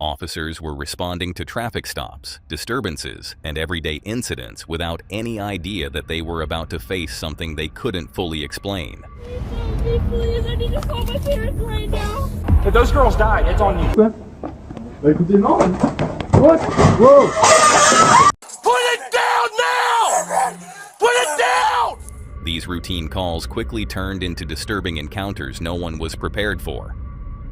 Officers were responding to traffic stops, disturbances, and everyday incidents without any idea that they were about to face something they couldn't fully explain. Please, I need to call my parents right now. If those girls died, it's on you. Écoutez, non. What? Whoa! Put it down now! Put it down! These routine calls quickly turned into disturbing encounters no one was prepared for.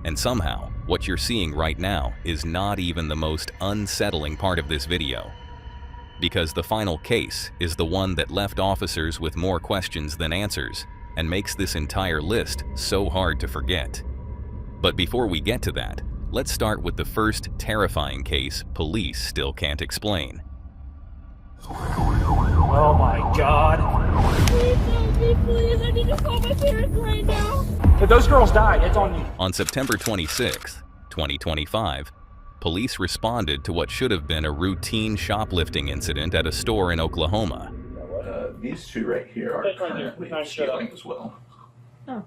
And somehow, what you're seeing right now is not even the most unsettling part of this video. Because the final case is the one that left officers with more questions than answers and makes this entire list so hard to forget. But before we get to that, let's start with the first terrifying case police still can't explain. Oh my God. Please help me, please. I need to call my parents right now. If those girls died, it's on you. On September 26, 2025, police responded to what should have been a routine shoplifting incident at a store in Oklahoma. These two right here are currently stealing as well. Oh.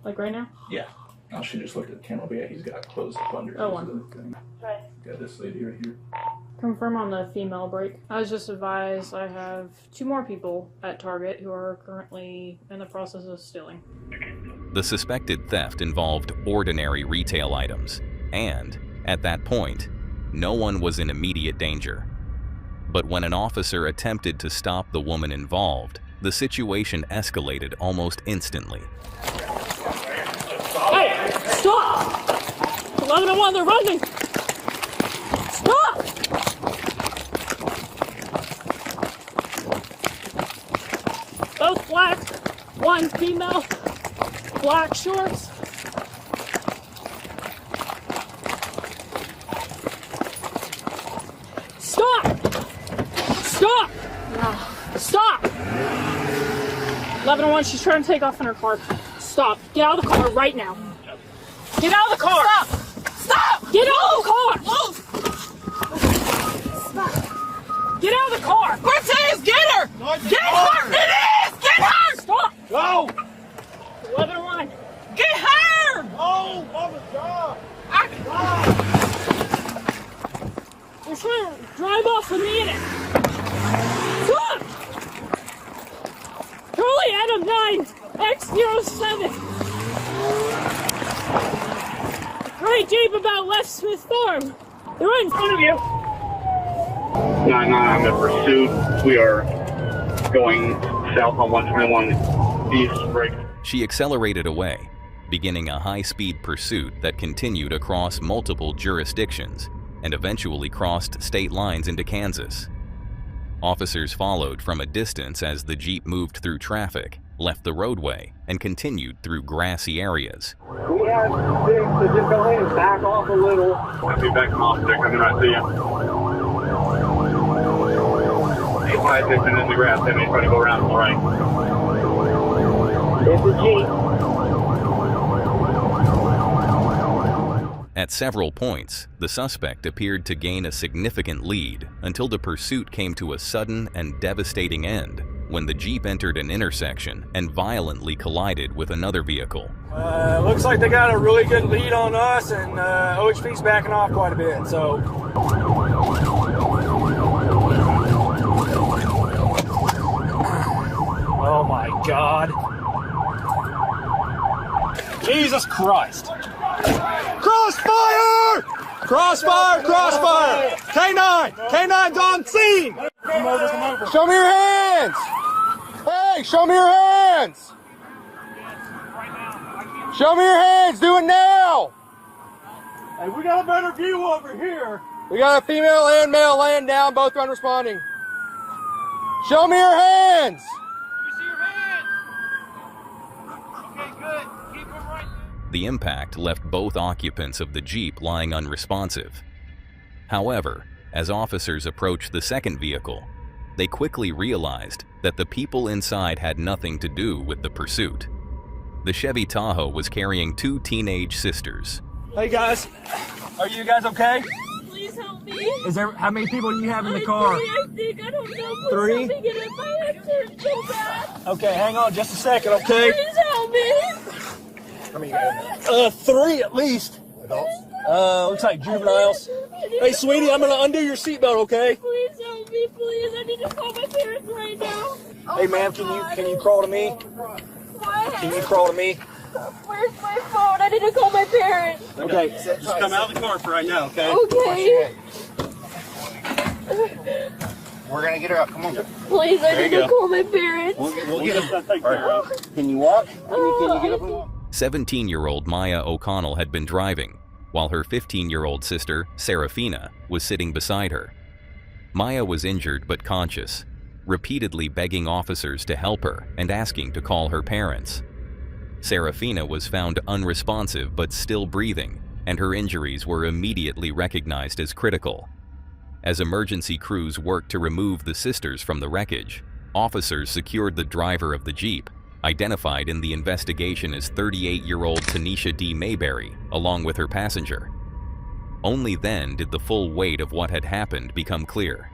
Like right now? Yeah. I should just look at the camera, but yeah, he's got clothes up under his thing. Right. Got this lady right here. Confirm on the female break. I was just advised I have 2 more people at Target who are currently in the process of stealing. The suspected theft involved ordinary retail items, and, at that point, no one was in immediate danger. But when an officer attempted to stop the woman involved, the situation escalated almost instantly. Hey! Stop! 1101, they're running! Stop! Both black, 1 female, black shorts. Stop! Stop! Stop! 1101, she's trying to take off in her car. Stop. Get out of the car right now. Get out of the car! Stop! Stop! Get out of the car! Move! Stop. Get out of the car! Cortez, get her! Get her! It is! Get her! Stop! Go! 1101. Get her! Oh, on the job! You're trying to drive off with me in it. Stop! Charlie Adam 9, X07. Great Jeep about Left Smith Farm. They're right in front of you. 9-9, I'm in pursuit. We are going south on 121 East Break. She accelerated away, beginning a high-speed pursuit that continued across multiple jurisdictions and eventually crossed state lines into Kansas. Officers followed from a distance as the Jeep moved through traffic, left the roadway, and continued through grassy areas. We have 6, so just go ahead and back off a little. I'll be backing off. They're coming right to you. 856 in the grass, and they try to go around, all right. It's a Jeep. At several points, the suspect appeared to gain a significant lead until the pursuit came to a sudden and devastating end when the Jeep entered an intersection and violently collided with another vehicle. Looks like they got a really good lead on us, and OHP's backing off quite a bit, so. Oh my God. Jesus Christ. Crossfire! Crossfire! Crossfire! K9! K9's on scene! Come over. Show me your hands! Hey, show me your hands! Show me your hands! Do it now! Hey, we got a better view over here. We got a female and male laying down, both unresponding. Show me your hands! The impact left both occupants of the Jeep lying unresponsive. However, as officers approached the second vehicle, they quickly realized that the people inside had nothing to do with the pursuit. The Chevy Tahoe was carrying 2 teenage sisters. Hey guys, are you guys okay? Please help me. Is there, how many people do you have in the car? I think, I don't know. Please 3? help me get in. My head hurts so bad. Okay, hang on just a second, okay? Please help me. I mean, 3 at least. Adults? Looks like juveniles. Hey, sweetie, I'm gonna undo your seatbelt, okay? Please help me, please. I need to call my parents right now. Hey, ma'am, can you crawl to me? What? Can you crawl to me? Where's my phone? I need to call my parents. Okay, just come out of the car for right now, okay? Okay. We're gonna get her out. Come on. Please, I need to call my parents. We'll get them. All right. Can you walk? Can you get up and walk? 17-year-old Maya O'Connell had been driving, while her 15-year-old sister, Serafina, was sitting beside her. Maya was injured but conscious, repeatedly begging officers to help her and asking to call her parents. Serafina was found unresponsive but still breathing, and her injuries were immediately recognized as critical. As emergency crews worked to remove the sisters from the wreckage, officers secured the driver of the Jeep, identified in the investigation as 38-year-old Tanisha D. Mayberry, along with her passenger. Only then did the full weight of what had happened become clear.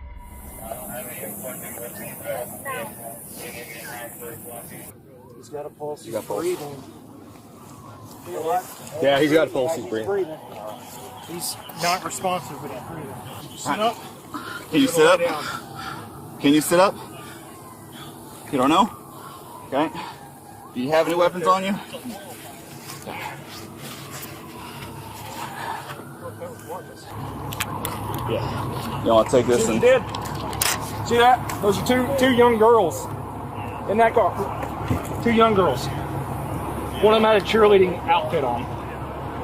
He's got a pulse. He's breathing. Yeah, he's got a pulse. He's breathing. He's not responsive, but he's breathing. Sit up. Can you sit up? Can you sit up? You don't know? Okay. Do you have any weapons on you? Yeah. You want to take this See and... what you did? See that? Those are two young girls in that car. Two young girls. One of them had a cheerleading outfit on.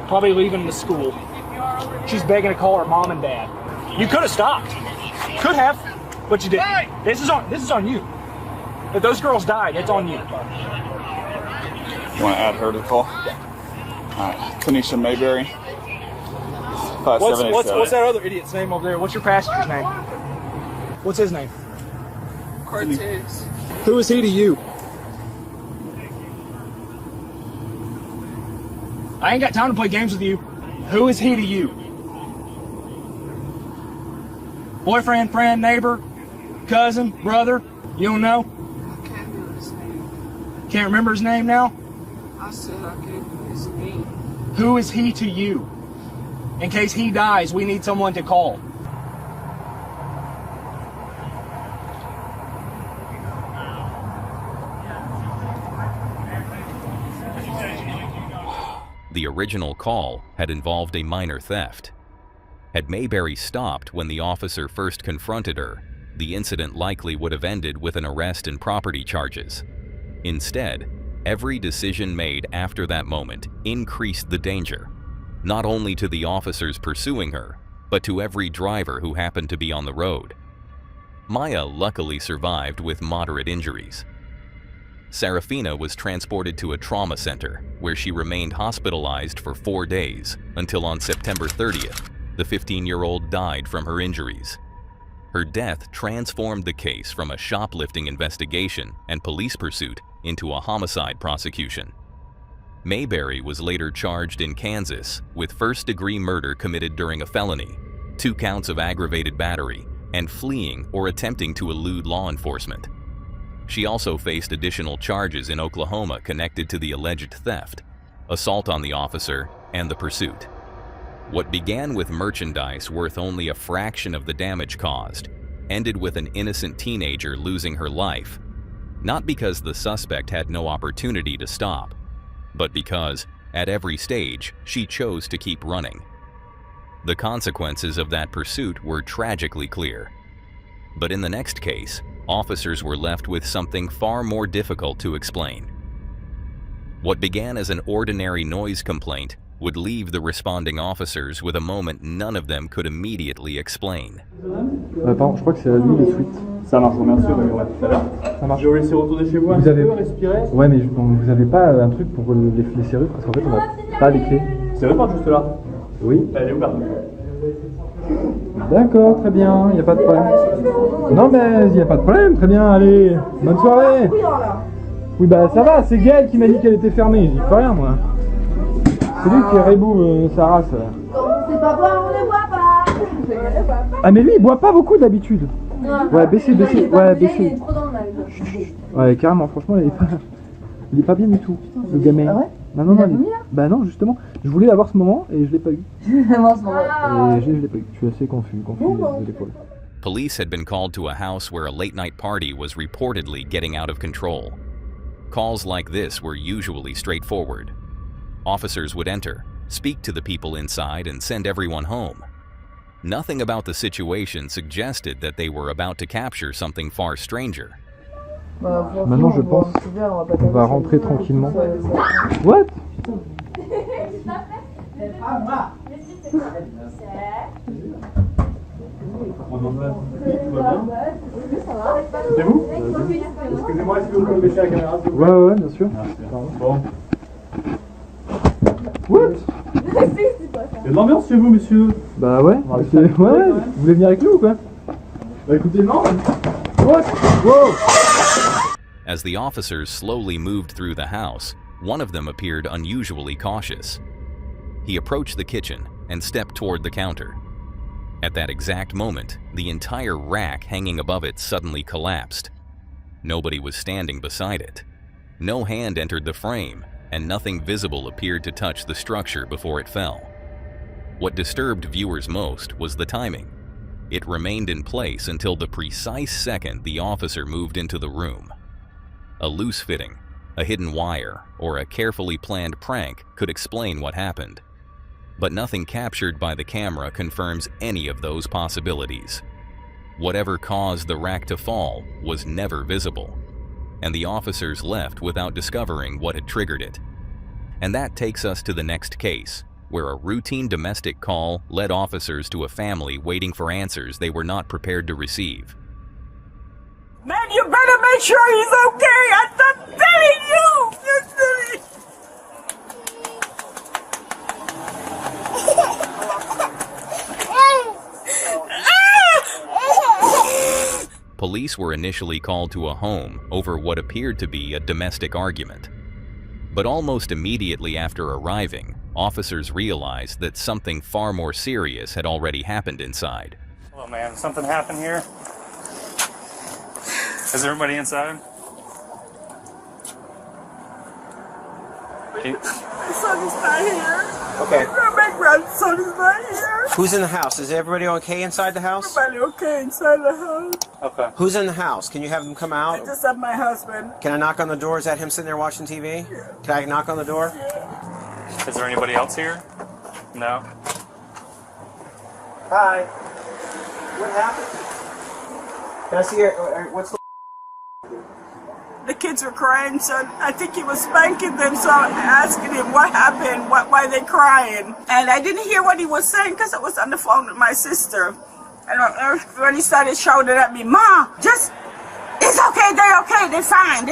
Probably leaving the school. She's begging to call her mom and dad. You could have stopped. Could have, but you didn't. This is on you. If those girls died, it's on you. You want to add her to the call? Yeah. All right. Tanisha Mayberry. What's that other idiot's name over there? What's your passenger's name? What's his name? Cortez. Who is he to you? I ain't got time to play games with you. Who is he to you? Boyfriend, friend, neighbor, cousin, brother? You don't know? I can't remember his name. Can't remember his name now? I said I can't remember his name. Who is he to you? In case he dies, we need someone to call. The original call had involved a minor theft. Had Mayberry stopped when the officer first confronted her, the incident likely would have ended with an arrest and property charges. Instead, every decision made after that moment increased the danger, not only to the officers pursuing her, but to every driver who happened to be on the road. Maya luckily survived with moderate injuries. Serafina was transported to a trauma center, where she remained hospitalized for 4 days, until on September 30th, the 15-year-old died from her injuries. Her death transformed the case from a shoplifting investigation and police pursuit into a homicide prosecution. Mayberry was later charged in Kansas with first-degree murder committed during a felony, 2 counts of aggravated battery, and fleeing or attempting to elude law enforcement. She also faced additional charges in Oklahoma connected to the alleged theft, assault on the officer, and the pursuit. What began with merchandise worth only a fraction of the damage caused ended with an innocent teenager losing her life, not because the suspect had no opportunity to stop, but because, at every stage, she chose to keep running. The consequences of that pursuit were tragically clear. But in the next case, officers were left with something far more difficult to explain. What began as an ordinary noise complaint would leave the responding officers with a moment none of them could immediately explain. Pardon, je crois que c'est lui les suites. Ça marche, merci, on va voir tout à l'heure. Ça marche. Je vais vous laisser retourner chez vous un petit peu, respirer. Ouais, mais vous avez pas un truc pour les serrures parce qu'en fait on a pas les clés. C'est vrai, juste là. Oui. Elle est ouverte. D'accord, très bien, il n'y a pas de problème. Non mais il n'y a pas de problème, très bien, allez, bonne soirée. Oui bah ça va, c'est Gaël qui m'a dit qu'elle était fermée, j'y peux rien moi. C'est lui qui rébou sa race. C'est pas boire, on ne boit pas. Ah mais lui il boit pas beaucoup d'habitude. Ouais, baissez, ouais, baissez. Il est trop dans le mal. Ouais, carrément, franchement il est pas bien du tout, le gamin. Ah ouais? Non, non, non. Bah non, justement. Je voulais avoir ce moment et je l'ai pas eu. Vraiment ce moment. Et je l'ai pas eu. Je suis assez confus de l'épaule. Police had been called to a house where a late-night party was reportedly getting out of control. Calls like this were usually straightforward. Officers would enter, speak to the people inside, and send everyone home. Nothing about the situation suggested that they were about to capture something far stranger. Maintenant, je pense qu'on va rentrer tranquillement. What? C'est vous? Excusez-moi, est-ce que vous pouvez baisser la caméra? Ouais, bien sûr. Bon. What? Il y a de l'ambiance chez vous, monsieur? Bah ouais, ouais. Vous voulez venir avec nous ou quoi? Bah écoutez, non. What? Whoa! As the officers slowly moved through the house, one of them appeared unusually cautious. He approached the kitchen and stepped toward the counter. At that exact moment, the entire rack hanging above it suddenly collapsed. Nobody was standing beside it. No hand entered the frame, and nothing visible appeared to touch the structure before it fell. What disturbed viewers most was the timing. It remained in place until the precise second the officer moved into the room. A loose fitting, a hidden wire, or a carefully planned prank could explain what happened. But nothing captured by the camera confirms any of those possibilities. Whatever caused the rack to fall was never visible, and the officers left without discovering what had triggered it. And that takes us to the next case, where a routine domestic call led officers to a family waiting for answers they were not prepared to receive. Man, you better make sure he's okay. I'm telling you. Police were initially called to a home over what appeared to be a domestic argument. But almost immediately after arriving, officers realized that something far more serious had already happened inside. Oh man, something happened here. Is everybody inside? My son is not here. Okay. My grandson is not here. Who's in the house? Is everybody okay inside the house? Everybody okay inside the house. Okay. Who's in the house? Can you have them come I out? just have my husband. Can I knock on the door? Is that him sitting there watching TV? Yeah. Can I knock on the door? Yeah. Is there anybody else here? No. Hi. What happened? Can I see your, what's the... The kids were crying, so I think he was spanking them, so I asked him what happened, why they crying. And I didn't hear what he was saying because I was on the phone with my sister. And when he started shouting at me, "Ma, just, it's okay, they're okay, they're fine."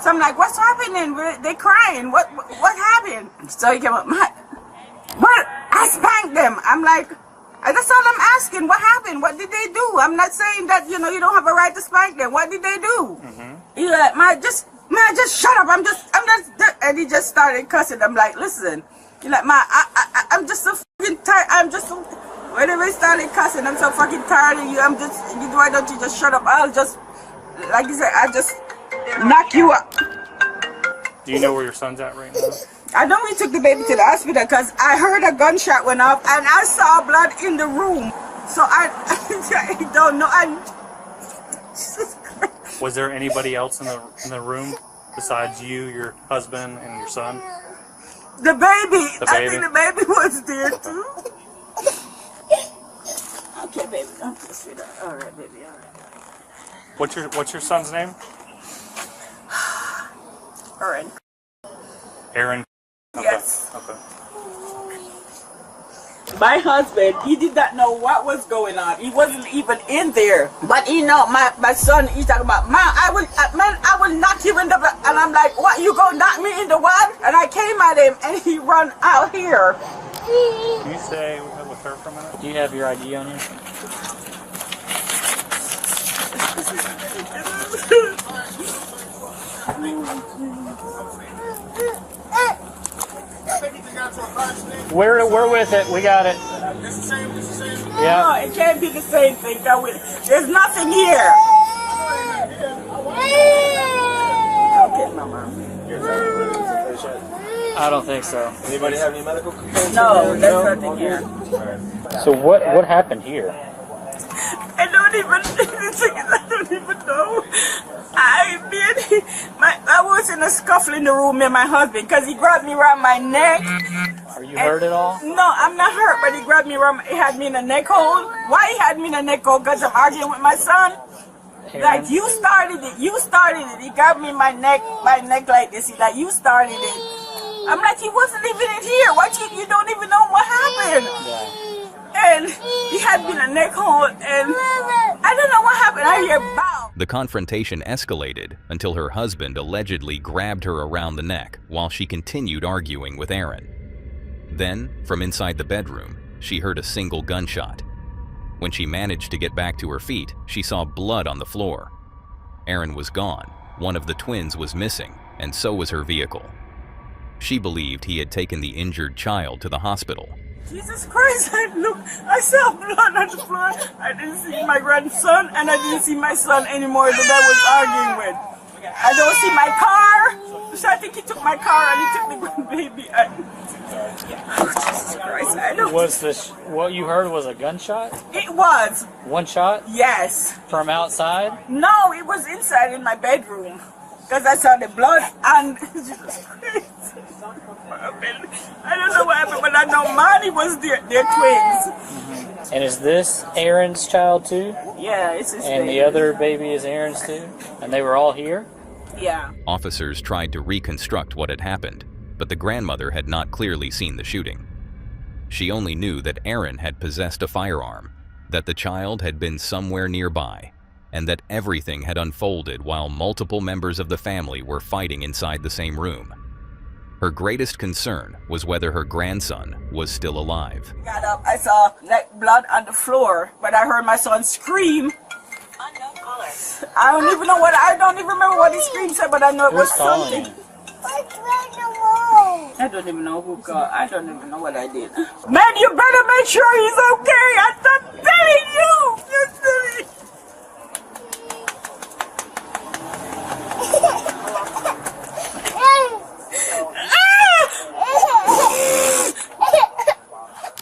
So I'm like, what's happening? They're crying, what happened? So he came up, "Ma, what? I spanked them." I'm like, that's all I'm asking. What happened? What did they do? I'm not saying that, you don't have a right to spank them. What did they do? He's like, man, just shut up. I'm just, and he just started cussing. I'm like, listen. He's like, man, I'm just so fucking tired. Whenever he started cussing, I'm so fucking tired of you. Why don't you just shut up? I'll just, like you said, I'll just knock you up. Do you know where your son's at right now? I know we took the baby to the hospital because I heard a gunshot went off and I saw blood in the room. So I don't know. Was there anybody else in the room besides you, your husband, and your son? The baby. I think the baby was there too. Okay, baby. Okay, sweetheart. All right, baby. All right. What's your son's name? Aaron. Aaron. Okay. Yes. Okay. My husband, he did not know what was going on. He wasn't even in there. But my son, he's talking about, I will knock you in the, and I'm like, what, you gonna knock me in the what? And I came at him and he run out here. Can you stay with her for a minute? Do you have your ID on you? We're with it. We got it. It's the same. Yeah. No, it can't be the same thing. There's nothing here. Okay, Mama. I don't think so. Anybody have any medical complaints? No, there's nothing here. So what happened here? I don't even know. I was in a scuffle in the room with my husband because he grabbed me around my neck. Are you hurt at all? No, I'm not hurt, but he grabbed me around. He had me in a neck hold. Why he had me in a neck hold? Because I'm arguing with my son. Like, you started it. You started it. He got me in my neck like this. He like, you started it. I'm like, he wasn't even in here. What you don't even know what happened. Yeah. And he had me in a neck hold, and I don't know what happened. I hear bow. The confrontation escalated until her husband allegedly grabbed her around the neck while she continued arguing with Aaron. Then, from inside the bedroom, she heard a single gunshot. When she managed to get back to her feet, she saw blood on the floor. Aaron was gone, one of the twins was missing, and so was her vehicle. She believed he had taken the injured child to the hospital. Jesus Christ, I saw blood on the floor. I didn't see my grandson, and I didn't see my son anymore that I was arguing with. I don't see my car. So I think he took my car and he took the baby. Jesus Christ, I don't... Was this, what you heard was a gunshot? It was. One shot? Yes. From outside? No, it was inside in my bedroom. Because I saw the blood and... Jesus Christ. I don't know what happened, but I know Monty was there. They're twins. And is this Aaron's child too? Yeah, it's his And baby. the other baby is Aaron's too? And they were all here? Yeah. Officers tried to reconstruct what had happened, but the grandmother had not clearly seen the shooting. She only knew that Aaron had possessed a firearm, that the child had been somewhere nearby, and that everything had unfolded while multiple members of the family were fighting inside the same room. Her greatest concern was whether her grandson was still alive. I got up, I saw like blood on the floor, but I heard my son scream. I don't even remember what he screamed, but I know it was something. I don't even know who called. I don't even know what I did. Man, you better make sure he's okay. I'm telling you.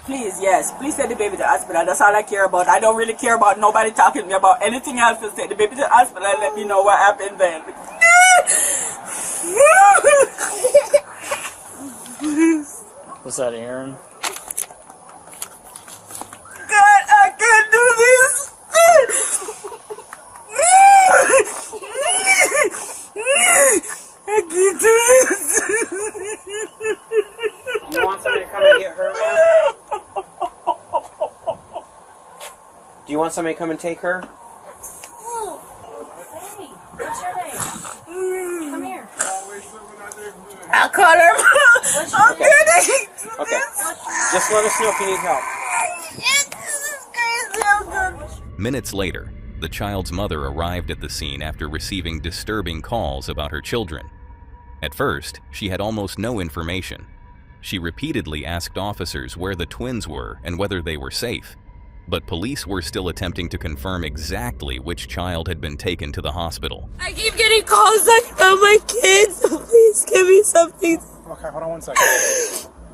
Please, yes. Please take the baby to the hospital. That's all I care about. I don't really care about nobody talking to me about anything else. Just take the baby to the hospital and let me know what happened then. Was that Aaron? God, I can't do this. I can't do this. You want somebody to come and get her, man? Do you want somebody to come and take her? Hey, what's your name? Come here. I'll call her. I'm kidding. Okay. Just let us know if you need help. Minutes later, the child's mother arrived at the scene after receiving disturbing calls about her children. At first, she had almost no information. She repeatedly asked officers where the twins were and whether they were safe. But police were still attempting to confirm exactly which child had been taken to the hospital. I keep getting calls about my kids, so please give me something. Okay, hold on 1 second.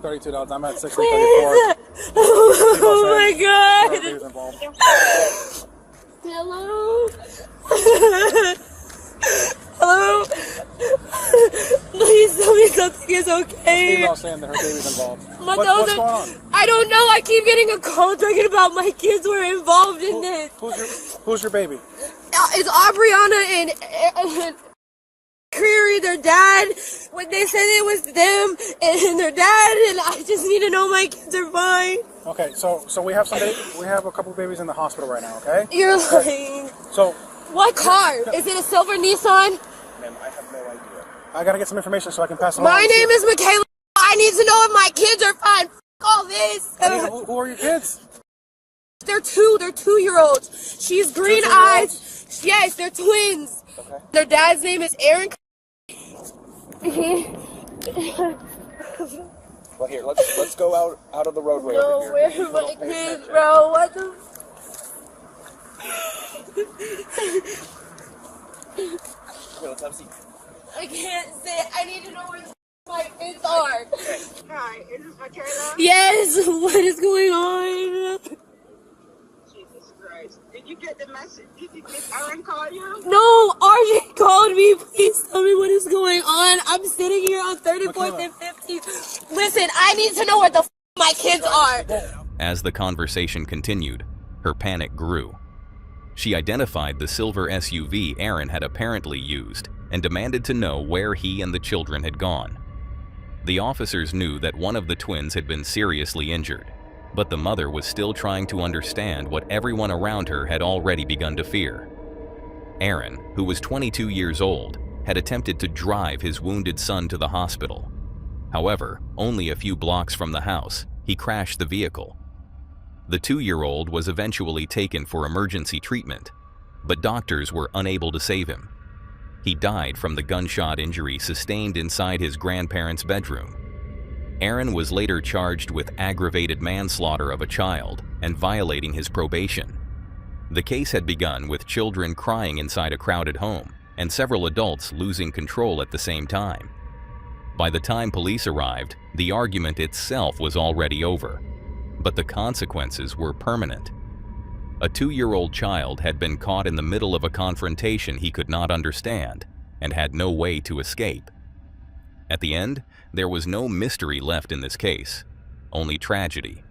$32, I'm at 6 Please. $34. Oh my God. Hello? Hello? Please tell me something is okay. Email saying that her baby's involved. What's going on? I don't know. I keep getting a call talking about my kids were involved in this. Who's your baby? It's Aubriana and Creary, their dad. When they said it was them and their dad, and I just need to know my kids are fine. Okay, so we have we have a couple babies in the hospital right now, okay? You're lying. So what car? Is it a silver Nissan? Ma'am, I have no idea. I gotta get some information so I can pass it on. My name is Michaela. I need to know if my kids are fine. F all this. Who are your kids? They're 2-year-olds. She's green eyes. Yes, they're twins. Okay. Their dad's name is Aaron. Well, here, let's go out of the roadway No, over here. where are my kids, bro? What the? Here, let's have a seat. I can't sit. I need to know where. My kids are. Hi, is this Michaela? Yes, what is going on? Jesus Christ. Did you get the message? Did Aaron call you? No, RJ called me. Please tell me what is going on. I'm sitting here on 34th and 15th. Listen, I need to know where the my kids are. As the conversation continued, her panic grew. She identified the silver SUV Aaron had apparently used and demanded to know where he and the children had gone. The officers knew that one of the twins had been seriously injured, but the mother was still trying to understand what everyone around her had already begun to fear. Aaron, who was 22 years old, had attempted to drive his wounded son to the hospital. However, only a few blocks from the house, he crashed the vehicle. The 2-year-old was eventually taken for emergency treatment, but doctors were unable to save him. He died from the gunshot injury sustained inside his grandparents' bedroom. Aaron was later charged with aggravated manslaughter of a child and violating his probation. The case had begun with children crying inside a crowded home and several adults losing control at the same time. By the time police arrived, the argument itself was already over, but the consequences were permanent. A 2-year-old child had been caught in the middle of a confrontation he could not understand and had no way to escape. At the end, there was no mystery left in this case, only tragedy.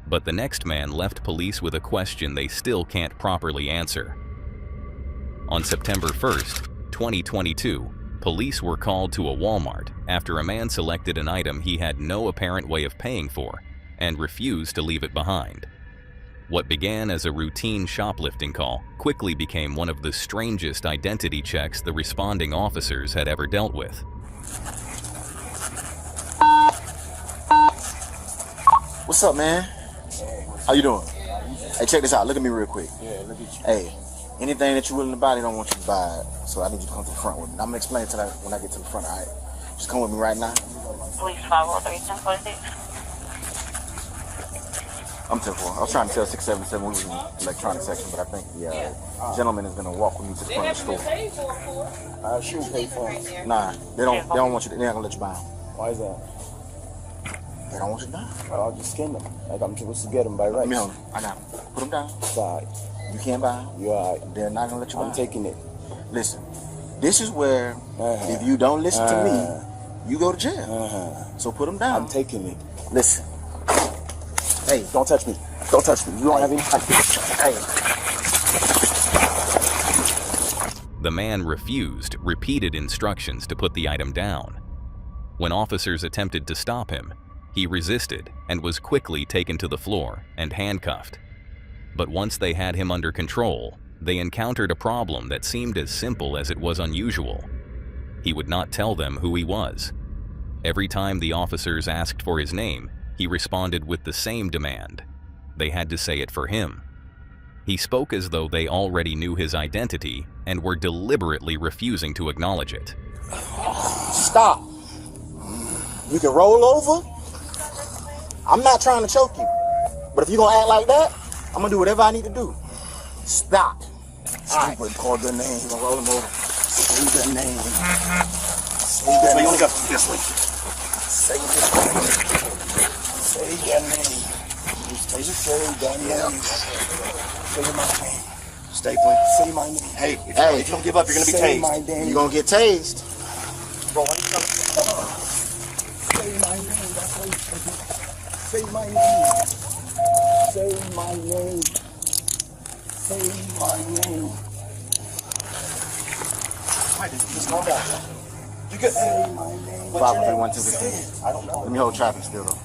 But the next man left police with a question they still can't properly answer. On September 1st, 2022, police were called to a Walmart after a man selected an item he had no apparent way of paying for and refused to leave it behind. What began as a routine shoplifting call quickly became one of the strangest identity checks the responding officers had ever dealt with. What's up, man? How you doing? Hey, check this out. Look at me real quick. Yeah, look at you. Hey, anything that you're willing to buy, they don't want you to buy it. So I need you to come to the front with me. I'm gonna explain it when I get to the front. All right? Just come with me right now. Police 503 I'm 10-4. I was trying to tell 677 we was in the electronic section, but I think the gentleman is gonna walk with me to the front of the store. I should pay for it. Nah, they don't want you to, they're not gonna let you buy them. Why is that? They don't want you to buy them. Well, I'll just skin them. Like I'm supposed to get them by rights. Let me hold them. I got them. Put them down. Sorry. You can't buy them. You're all right. They're not gonna let you buy I'm them. taking it. Listen, this is where if you don't listen to me, you go to jail. So put them down. I'm taking it. Listen. Hey, don't touch me. Don't touch me. You don't have any time. Hey. The man refused repeated instructions to put the item down. When officers attempted to stop him, he resisted and was quickly taken to the floor and handcuffed. But once they had him under control, they encountered a problem that seemed as simple as it was unusual. He would not tell them who he was. Every time the officers asked for his name, he responded with the same demand. They had to say it for him. He spoke as though they already knew his identity and were deliberately refusing to acknowledge it. Stop. You can roll over. I'm not trying to choke you. But if you're going to act like that, I'm going to do whatever I need to do. Stop. Stupid, call the name. You're going to roll him over. Say the name. Say that name. You only got this way. Say the name. Say the name. Say the name. Say my name. Stay, please. Say my name. Hey, if you don't give up, you're going to be tased. Say my name. You're going to get tased. Bro, why you Say my name. That's what you say. Say my name. Say my name. Say my name. Alright, just calm down. You can say my name. 531 I don't know. Let me hold traffic still, though.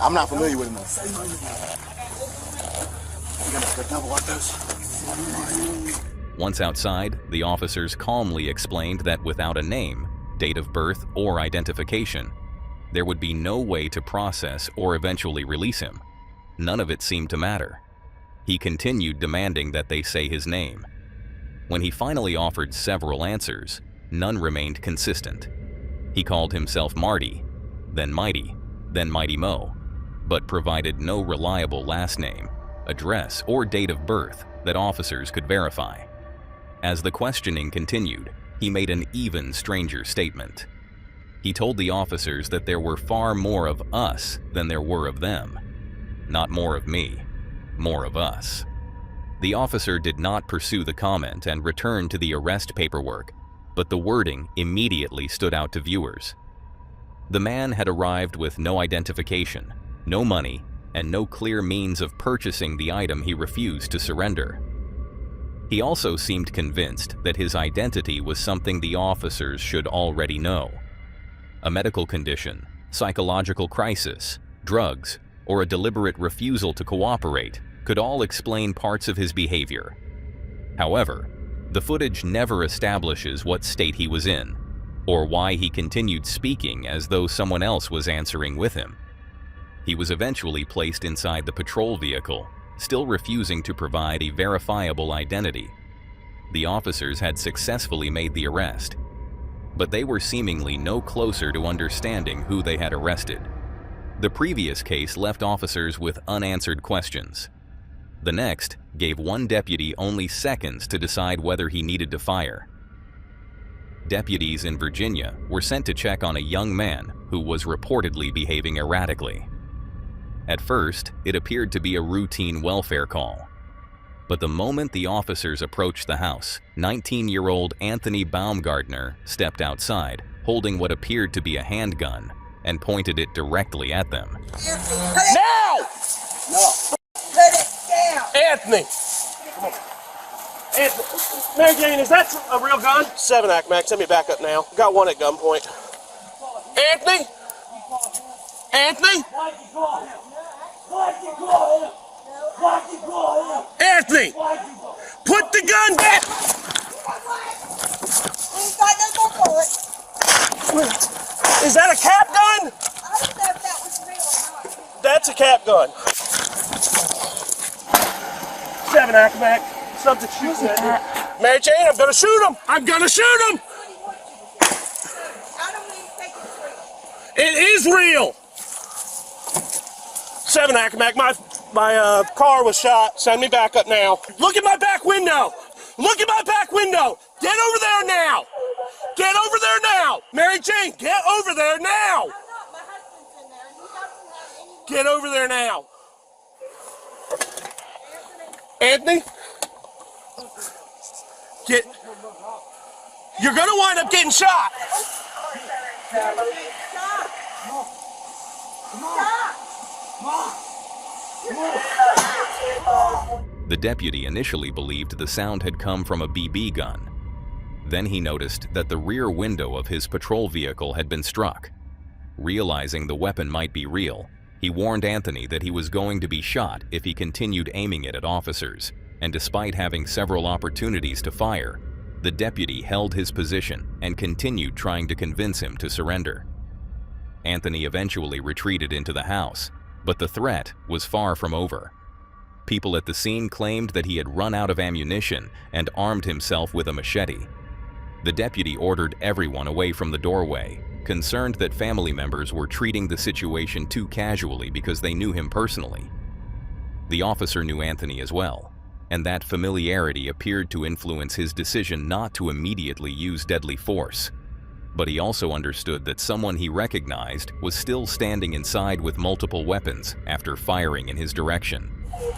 I'm not familiar with him, though. Say my name. You got a number like this? Once outside, the officers calmly explained that without a name, date of birth, or identification, there would be no way to process or eventually release him. None of it seemed to matter. He continued demanding that they say his name. When he finally offered several answers, none remained consistent. He called himself Marty, then Mighty Mo, but provided no reliable last name, address, or date of birth that officers could verify. As the questioning continued, he made an even stranger statement. He told the officers that there were far more of us than there were of them. Not more of me, more of us. The officer did not pursue the comment and returned to the arrest paperwork, but the wording immediately stood out to viewers. The man had arrived with no identification, no money, and no clear means of purchasing the item he refused to surrender. He also seemed convinced that his identity was something the officers should already know. A medical condition, psychological crisis, drugs, or a deliberate refusal to cooperate could all explain parts of his behavior. However, the footage never establishes what state he was in, or why he continued speaking as though someone else was answering with him. He was eventually placed inside the patrol vehicle, still refusing to provide a verifiable identity. The officers had successfully made the arrest, but they were seemingly no closer to understanding who they had arrested. The previous case left officers with unanswered questions. The next gave one deputy only seconds to decide whether he needed to fire. Deputies in Virginia were sent to check on a young man who was reportedly behaving erratically. At first, it appeared to be a routine welfare call. But the moment the officers approached the house, 19-year-old Anthony Baumgartner stepped outside, holding what appeared to be a handgun, and pointed it directly at them. Now! No. Put it down. Anthony! Come on. Anthony. Mary Jane, is that a real gun? 7-Act, Max. Let me back up now. Got one at gunpoint. Anthony? Anthony? Anthony! Put the gun down! Is that a cap gun? I don't know if that was real or not. That's a cap gun. 7-Act, Mac. Something shoots at me. Mary Jane, I'm gonna shoot him! I'm gonna shoot him! I don't even think it's real. It is real! 7-Act, Mac. My car was shot. Send me back up now. Look at my back window! Look at my back window! Get over there now! Get over there now! Mary Jane, get over there now! I'm not. My husband's in there. He doesn't have anyone. Get over there now. Anthony? Get... You're gonna wind up getting shot! The deputy initially believed the sound had come from a BB gun. Then he noticed that the rear window of his patrol vehicle had been struck. Realizing the weapon might be real, he warned Anthony that he was going to be shot if he continued aiming it at officers, and despite having several opportunities to fire, the deputy held his position and continued trying to convince him to surrender. Anthony eventually retreated into the house, but the threat was far from over. People at the scene claimed that he had run out of ammunition and armed himself with a machete. The deputy ordered everyone away from the doorway, concerned that family members were treating the situation too casually because they knew him personally. The officer knew Anthony as well, and that familiarity appeared to influence his decision not to immediately use deadly force. But he also understood that someone he recognized was still standing inside with multiple weapons after firing in his direction. You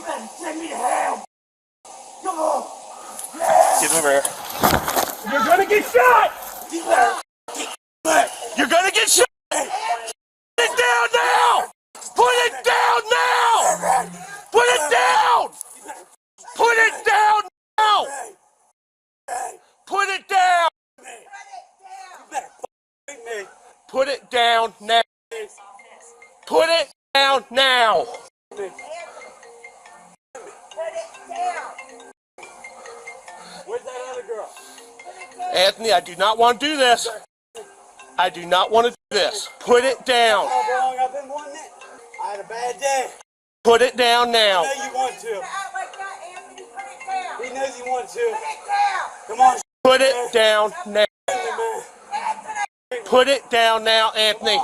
better send me to hell. Come on. Get over here. You're gonna get shot. You're gonna get shot! Put it down now! Put it down now! Put it down! Put it down now! Put it down! Put it down now! Put it down now! Where's that other girl? Anthony, I do not want to do this. I do not want to do this. Put it down. I've been wanting it. I had a bad day. Put it down now. I know you want to. He knows you want to. Come on. Put it down now. Put it down now, Anthony.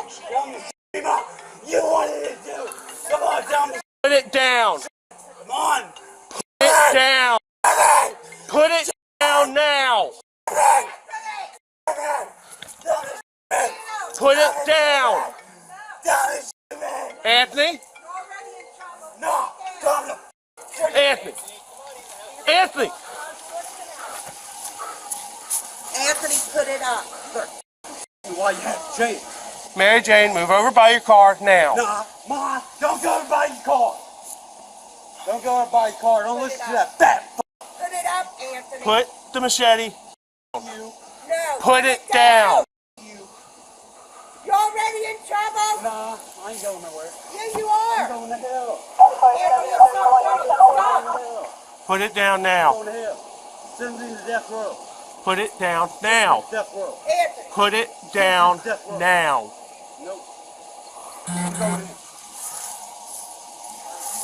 You wanted it to. Come on, tell me. Put it down. Come on. Put it down. Put it down now. Put it down. Anthony. Anthony. Anthony. Anthony, put it up. Why you have Jane? Mary Jane, move over by your car now. Nah, Ma, don't go over by your car. Don't go over by your car. Don't listen to that fat Put it up, Anthony. Put the machete. No. Put it down. You already in trouble? Nah, I ain't going nowhere. Yeah, you are. I'm going to hell. Anthony, it's not funny. Stop. Put it down now. I'm going to hell. Send me to death row. Put it down now. Death row. Anthony. Put it down now. Nope. I'm going in.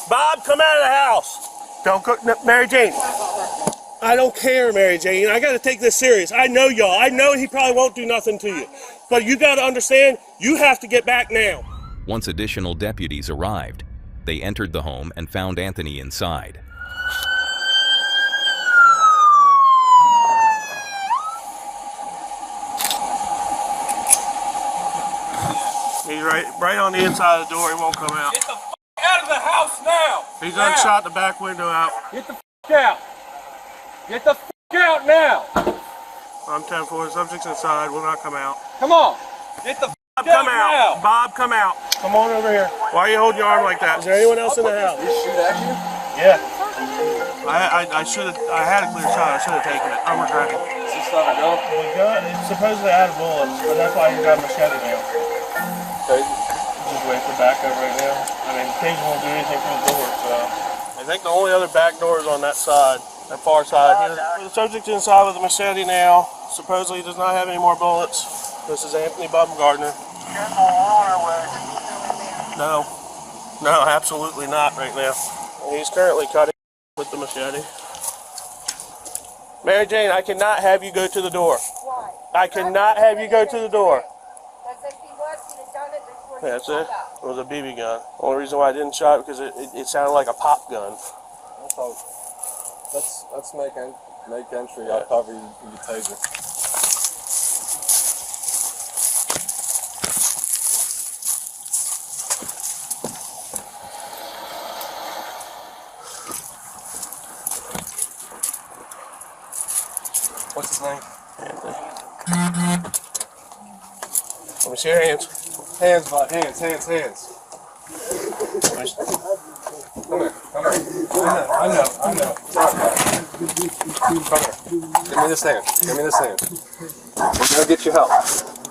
Bob, come out of the house. Don't go, no, Mary Jane. I don't care, Mary Jane. I got to take this serious. I know y'all. I know he probably won't do nothing to you. But you got to understand, you have to get back now. Once additional deputies arrived, they entered the home and found Anthony inside. He's right on the inside of the door. He won't come out. Get the f out of the house now! He's done shot the back window out. Get the f out! Get the f out now! I'm 10-4. Subject's inside. Will not come out. Come on! Get the f Bob, out come out! now! Bob, come out! Come on over here. Why are you holding your arm like that? Is there anyone else in the house? Did you shoot at you? Yeah. I should have. I had a clear shot. I should have taken it. I'm regretting. Is this not a gun? The gun is supposedly out of bullets, but that's why you got a machete now. Okay. Just wait for backup right now. I mean, Cage won't do anything for the door, so. I think the only other back door is on that side, that far side. The subject's inside with a machete now. Supposedly he does not have any more bullets. This is Anthony Baumgartner. No. No, absolutely not right now. He's currently cutting with the machete. Mary Jane, I cannot have you go to the door. Why? I cannot have you go to the door. Because if he was, he'd have done it before Yeah, that's he it. shot up. It was a BB gun. Only reason why I didn't shot it because it sounded like a pop gun. Let's make entry. I'll cover you with your taser. What's his name? Anthony. Let me see your hands. Hands, bud. Hands. Come here. I know. Come here. Give me this hand. We're gonna get you help.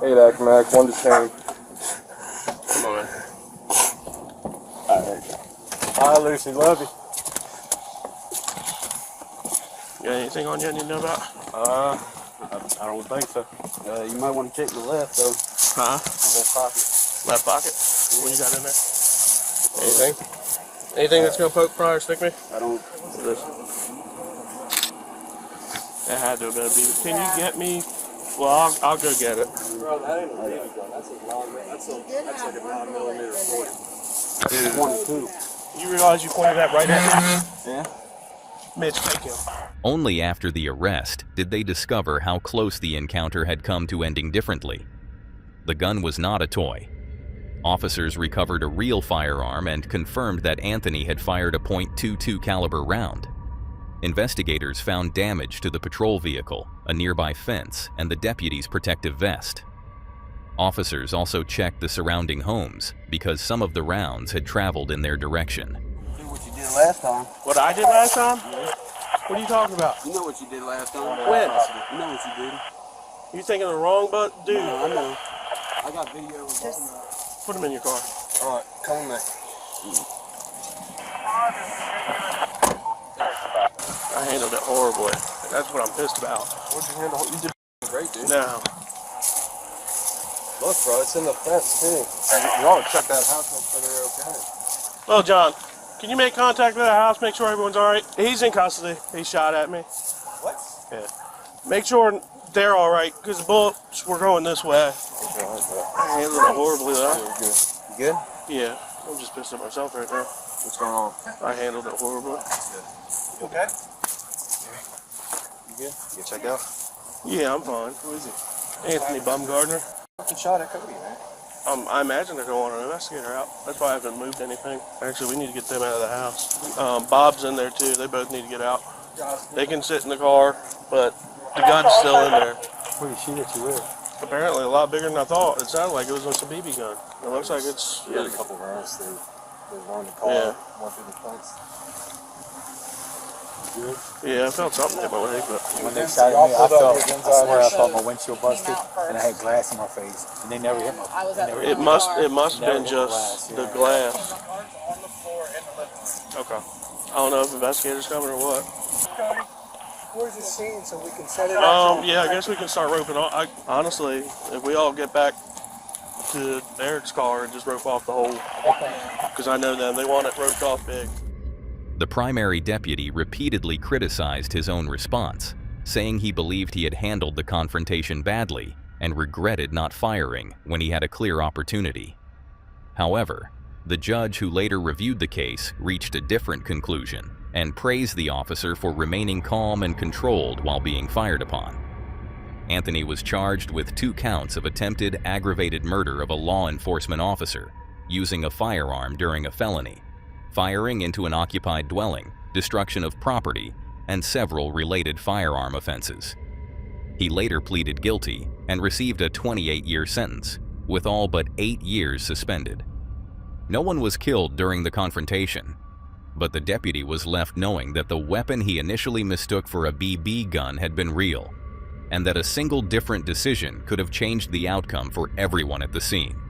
8 Mac, 1 detained. Come on, man. Alright. Hi, Lucy. Love you. You got anything on you I need to know about? I don't think so. You might want to check the left, though. Huh? Left pocket. Left pocket? What you got in there? Anything? Anything that's gonna poke, pry, or stick me? I don't. This. That had to have been a BB. Can you get me? Well, I'll go get it. Bro, that ain't a BB gun. That's like a 9mm 40. That's 22. You realize you pointed that right at me? Yeah. Mitch, take him. Only after the arrest did they discover how close the encounter had come to ending differently. The gun was not a toy. Officers recovered a real firearm and confirmed that Anthony had fired a .22 caliber round. Investigators found damage to the patrol vehicle, a nearby fence, and the deputy's protective vest. Officers also checked the surrounding homes because some of the rounds had traveled in their direction. Do what you did last time. What I did last time? Yeah. What are you talking about? You know what you did last time. When? You know what you did. You thinking of the wrong dude? No, I know. I got video. Put him in your car. Alright, come with me. I handled it horribly. That's what I'm pissed about. What'd you handle? You did great, dude. No. Look, bro, it's in the fence, too. You ought to check that house, make sure they're okay. Well, John, can you make contact with the house, make sure everyone's alright? He's in custody. He shot at me. What? Yeah. Make sure they're alright, because the bullets were going this way. I handled it horribly, though. You good? Yeah. I'm just pissed at myself right now. What's going on? I handled it horribly. You okay? You good? You checked out? Yeah, I'm fine. Who is it? Anthony Baumgartner. Fucking shot at Cody, man. I imagine they're going to investigate her out. That's why I haven't moved anything. Actually, we need to get them out of the house. Bob's in there too. They both need to get out. They can sit in the car, but the gun's still in there. Where you shoot at you with? Apparently a lot bigger than I thought. It sounded like it was just a BB gun. It looks like it's... We had a couple rounds. They were in the car. Yeah. One through the place. Yeah, I felt something in my leg, but... When they shot at me, I swear I thought my windshield busted, and I had glass in my face, and they never hit my... It must have been just the glass. Okay. I don't know if investigators coming or what. Where's the scene so we can set it up? Yeah, I guess we can start roping off. Honestly, if we all get back to Eric's car and just rope off the whole... Because I know them, they want it roped off big. The primary deputy repeatedly criticized his own response, saying he believed he had handled the confrontation badly and regretted not firing when he had a clear opportunity. However, the judge who later reviewed the case reached a different conclusion and praised the officer for remaining calm and controlled while being fired upon. Anthony was charged with 2 counts of attempted aggravated murder of a law enforcement officer using a firearm during a felony, firing into an occupied dwelling, destruction of property, and several related firearm offenses. He later pleaded guilty and received a 28-year sentence, with all but 8 years suspended. No one was killed during the confrontation, but the deputy was left knowing that the weapon he initially mistook for a BB gun had been real, and that a single different decision could have changed the outcome for everyone at the scene.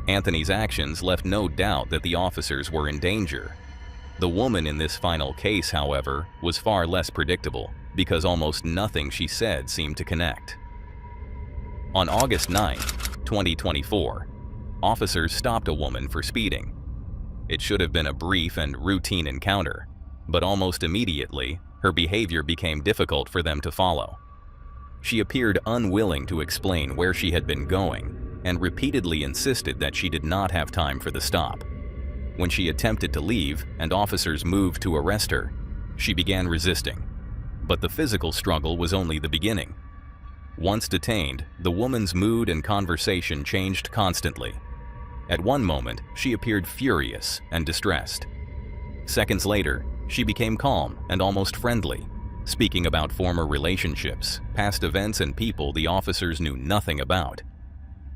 Anthony's actions left no doubt that the officers were in danger. The woman in this final case, however, was far less predictable because almost nothing she said seemed to connect. On August 9, 2024, officers stopped a woman for speeding. It should have been a brief and routine encounter, but almost immediately, her behavior became difficult for them to follow. She appeared unwilling to explain where she had been going and repeatedly insisted that she did not have time for the stop. When she attempted to leave and officers moved to arrest her, she began resisting. But the physical struggle was only the beginning. Once detained, the woman's mood and conversation changed constantly. At one moment, she appeared furious and distressed. Seconds later, she became calm and almost friendly, speaking about former relationships, past events, and people the officers knew nothing about.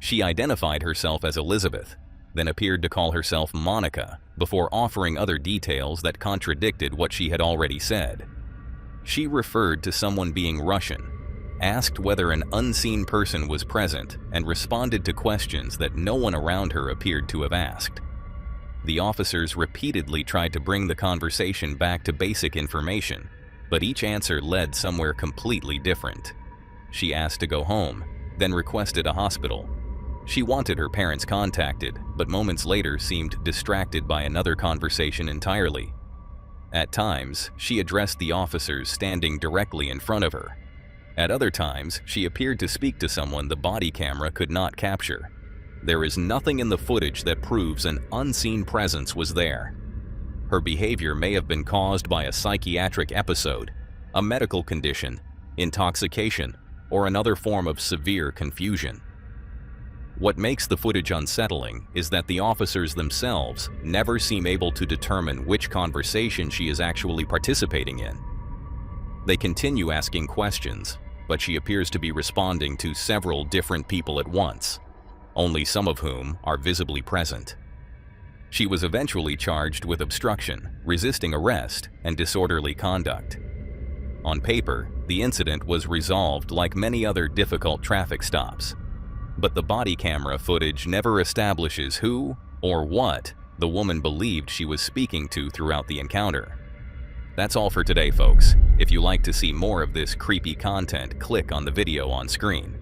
She identified herself as Elizabeth, then appeared to call herself Monica before offering other details that contradicted what she had already said. She referred to someone being Russian, asked whether an unseen person was present, and responded to questions that no one around her appeared to have asked. The officers repeatedly tried to bring the conversation back to basic information, but each answer led somewhere completely different. She asked to go home, then requested a hospital. She wanted her parents contacted, but moments later seemed distracted by another conversation entirely. At times, she addressed the officers standing directly in front of her. At other times, she appeared to speak to someone the body camera could not capture. There is nothing in the footage that proves an unseen presence was there. Her behavior may have been caused by a psychiatric episode, a medical condition, intoxication, or another form of severe confusion. What makes the footage unsettling is that the officers themselves never seem able to determine which conversation she is actually participating in. They continue asking questions, but she appears to be responding to several different people at once, only some of whom are visibly present. She was eventually charged with obstruction, resisting arrest, and disorderly conduct. On paper, the incident was resolved like many other difficult traffic stops, but the body camera footage never establishes who or what the woman believed she was speaking to throughout the encounter. That's all for today, folks. If you like to see more of this creepy content, click on the video on screen.